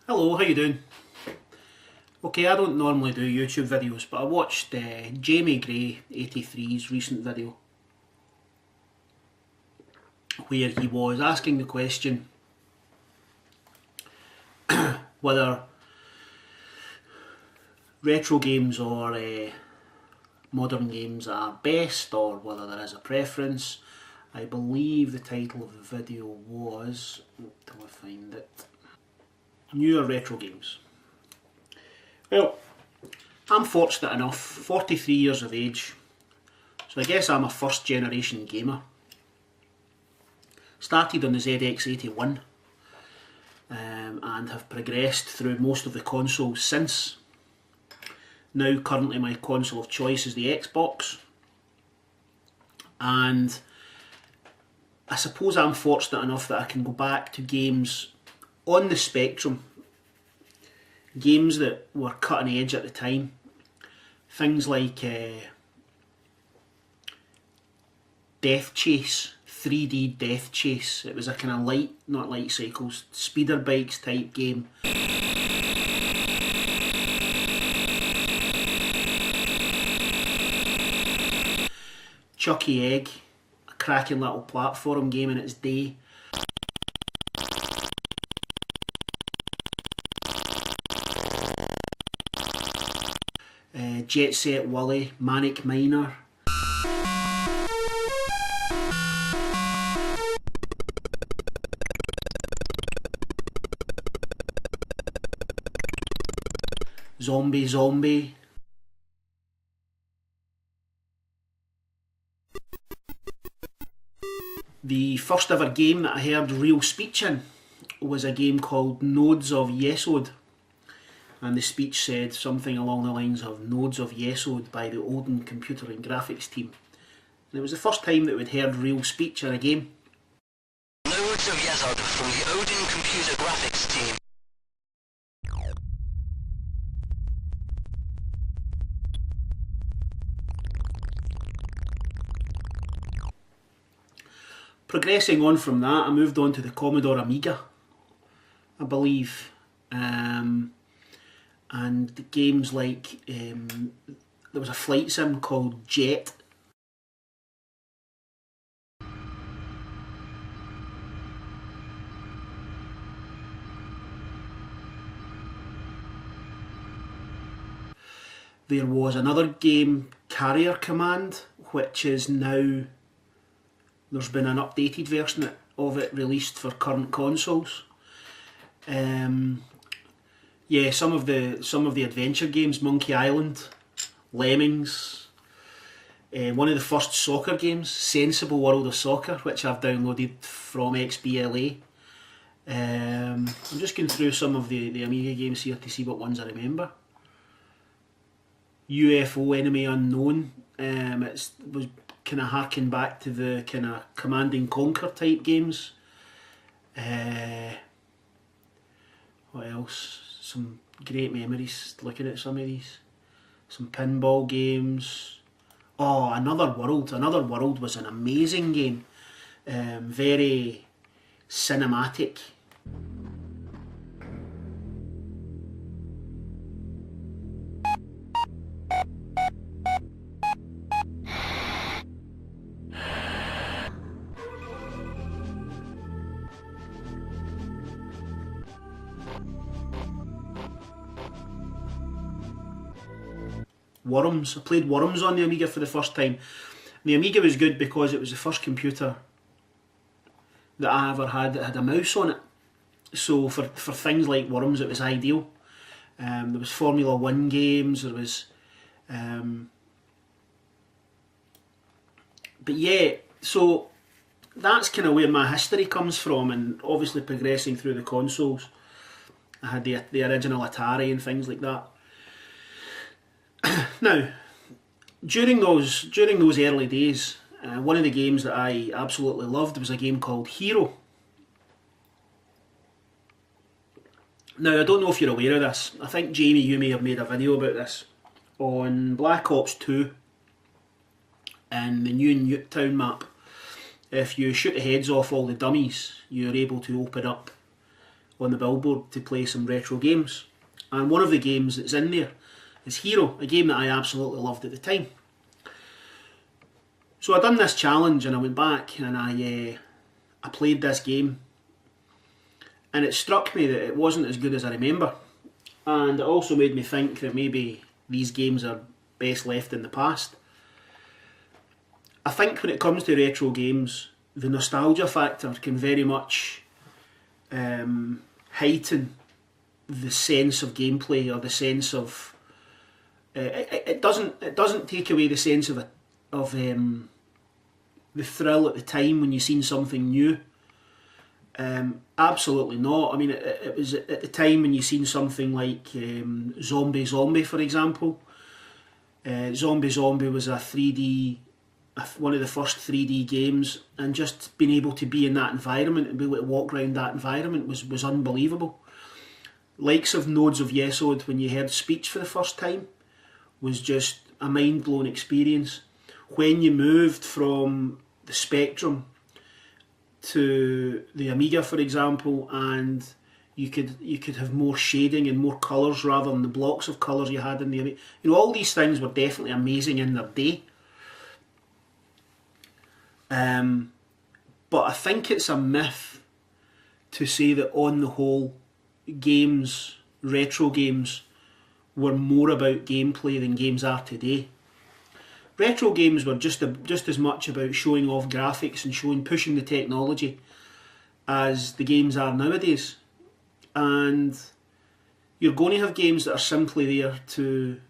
Hello, how you doing? Okay, I don't normally do YouTube videos, but I watched Jamie Gray 83's recent video where he was asking the question whether retro games or modern games are best, or whether there is a preference. I believe the title of the video was, until I find it, Newer Retro Games. Well, I'm fortunate enough, 43 years of age, so I guess I'm a first generation gamer. Started on the ZX81 and have progressed through most of the consoles since. Now currently my console of choice is the Xbox, and I suppose I'm fortunate enough that I can go back to games on the spectrum, games that were cutting edge at the time. Things like Death Chase, 3D Death Chase. It was a kind of light, not light cycles, speeder bikes type game. Chuckie Egg, a cracking little platform game in its day. Jet Set Willy, Manic Miner. Zombie Zombie. The first ever game that I heard real speech in was a game called Nodes of Yesod, and the speech said something along the lines of Nodes of Yesod by the Odin Computer and Graphics team. And it was the first time that we'd heard real speech in a game. Nodes of Yesod from the Odin Computer Graphics team. Progressing on from that, I moved on to the Commodore Amiga, I believe. And the games like, there was a flight sim called Jet. There was another game, Carrier Command, which is now, there's been an updated version of it released for current consoles. Yeah, some of the adventure games, Monkey Island, Lemmings, one of the first soccer games, Sensible World of Soccer, which I've downloaded from XBLA. I'm just going through some of the Amiga games here to see what ones I remember. UFO Enemy Unknown, it was kind of harking back to the kind of Command and Conquer type games. What else? Some great memories looking at some of these. Some pinball games. Oh, Another World. Another World was an amazing game. Very cinematic. Worms. I played Worms on the Amiga for the first time. The Amiga was good because it was the first computer that I ever had that had a mouse on it. So for things like Worms, it was ideal. There was Formula 1 games, there was... but yeah, so that's kind of where my history comes from, and obviously progressing through the consoles. I had the original Atari and things like that. Now, during those early days, one of the games that I absolutely loved was a game called Hero. Now, I don't know if you're aware of this. I think, Jamie, you may have made a video about this. On Black Ops 2, in the new Newtown map, if you shoot the heads off all the dummies, you're able to open up on the billboard to play some retro games. And one of the games that's in there is Hero, a game that I absolutely loved at the time. So I done this challenge and I went back and I played this game, and it struck me that it wasn't as good as I remember, and it also made me think that maybe these games are best left in the past. I think when it comes to retro games, the nostalgia factor can very much heighten the sense of gameplay, or the sense of it doesn't take away the sense of the thrill at the time when you've seen something new. Absolutely not. I mean, it was at the time when you seen something like Zombie, for example. Zombie was a 3D, one of the first 3D games, and just being able to be in that environment and be able to walk around that environment was unbelievable. Likes of Nodes of Yesod, when you heard speech for the first time, was just a mind-blowing experience. When you moved from the Spectrum to the Amiga, for example, and you could have more shading and more colours rather than the blocks of colours you had in the Amiga. You know, all these things were definitely amazing in their day. But I think it's a myth to say that on the whole, retro games, were more about gameplay than games are today. Retro games were just as much about showing off graphics and pushing the technology as the games are nowadays. And you're going to have games that are simply there to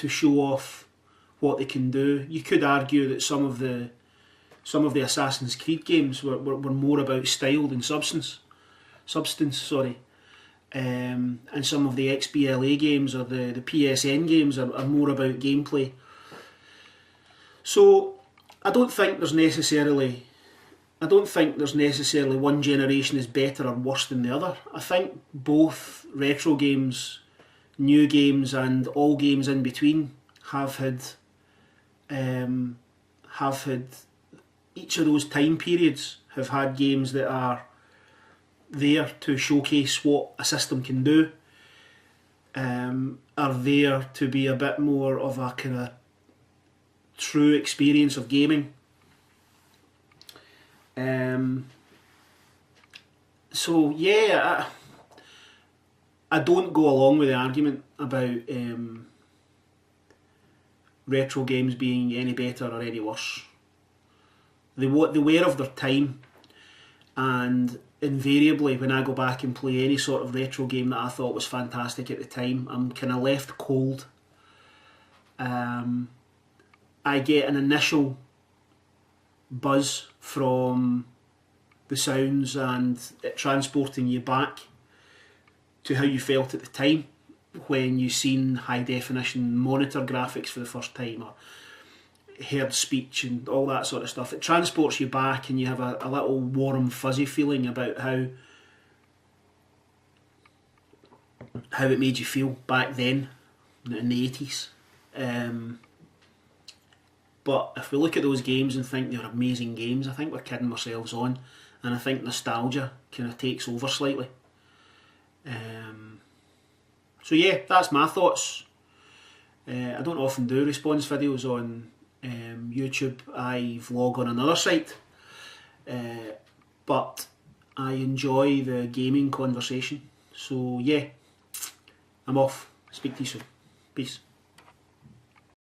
show off what they can do. You could argue that some of the Assassin's Creed games were more about style than substance. And some of the XBLA games or the PSN games are more about gameplay. So I don't think there's necessarily one generation is better or worse than the other. I think both retro games, new games, and all games in between have had each of those time periods have had games that are there to showcase what a system can do, are there to be a bit more of a kind of true experience of gaming. So yeah, I don't go along with the argument about retro games being any better or any worse. They were of their time, and invariably when I go back and play any sort of retro game that I thought was fantastic at the time, I'm kind of left cold. I get an initial buzz from the sounds and it transporting you back to how you felt at the time when you seen high definition monitor graphics for the first time, or heard speech and all that sort of stuff. It transports you back and you have a little warm fuzzy feeling about how it made you feel back then in the 80s. But if we look at those games and think they're amazing games, I think we're kidding ourselves on, and I think nostalgia kind of takes over slightly. So yeah, that's my thoughts. I don't often do response videos on YouTube. I vlog on another site, but I enjoy the gaming conversation. So yeah, I'm off. Speak to you soon. Peace.